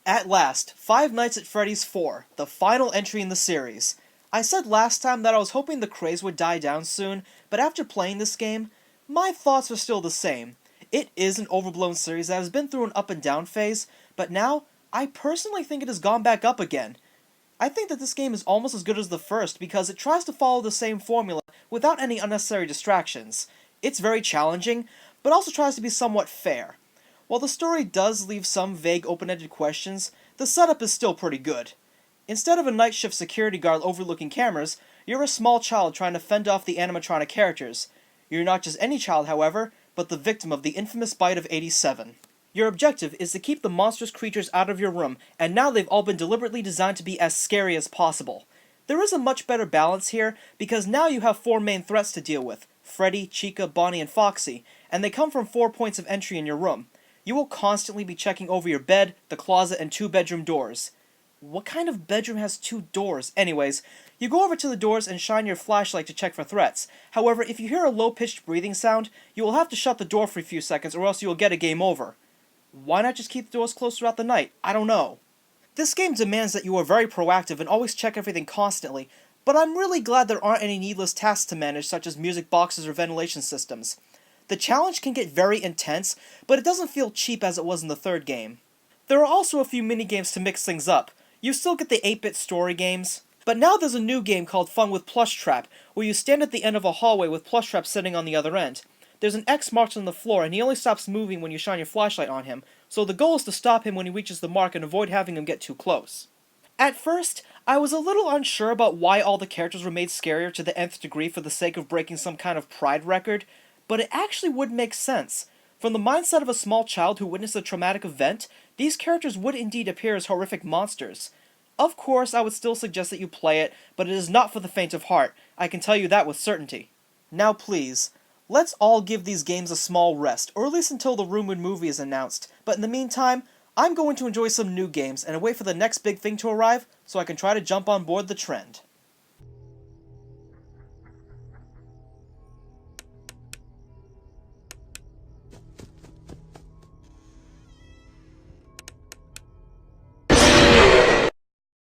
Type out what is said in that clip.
At last, Five Nights at Freddy's 4, the final entry in the series. I said last time that I was hoping the craze would die down soon, but after playing this game, my thoughts are still the same. It is an overblown series that has been through an up and down phase, but now, I personally think it has gone back up again. I think that this game is almost as good as the first because it tries to follow the same formula without any unnecessary distractions. It's very challenging, but also tries to be somewhat fair. While the story does leave some vague open-ended questions, the setup is still pretty good. Instead of a night shift security guard overlooking cameras, you're a small child trying to fend off the animatronic characters. You're not just any child, however, but the victim of the infamous bite of '87. Your objective is to keep the monstrous creatures out of your room, and now they've all been deliberately designed to be as scary as possible. There is a much better balance here, because now you have 4 main threats to deal with: Freddy, Chica, Bonnie, and Foxy, and they come from 4 points of entry in your room. You will constantly be checking over your bed, the closet, and 2 bedroom doors. What kind of bedroom has 2 doors? Anyways, you go over to the doors and shine your flashlight to check for threats. However, if you hear a low-pitched breathing sound, you will have to shut the door for a few seconds or else you will get a game over. Why not just keep the doors closed throughout the night? I don't know. This game demands that you are very proactive and always check everything constantly, but I'm really glad there aren't any needless tasks to manage such as music boxes or ventilation systems. The challenge can get very intense, but it doesn't feel cheap as it was in the 3rd game. There are also a few mini-games to mix things up. You still get the 8-bit story games, but now there's a new game called Fun with Plush Trap, where you stand at the end of a hallway with Plush Trap sitting on the other end. There's an X marked on the floor, and he only stops moving when you shine your flashlight on him, so the goal is to stop him when he reaches the mark and avoid having him get too close. At first, I was a little unsure about why all the characters were made scarier to the nth degree for the sake of breaking some kind of pride record, but it actually would make sense. From the mindset of a small child who witnessed a traumatic event, these characters would indeed appear as horrific monsters. Of course, I would still suggest that you play it, but it is not for the faint of heart. I can tell you that with certainty. Now please, let's all give these games a small rest, or at least until the rumored movie is announced. But in the meantime, I'm going to enjoy some new games and wait for the next big thing to arrive so I can try to jump on board the trend.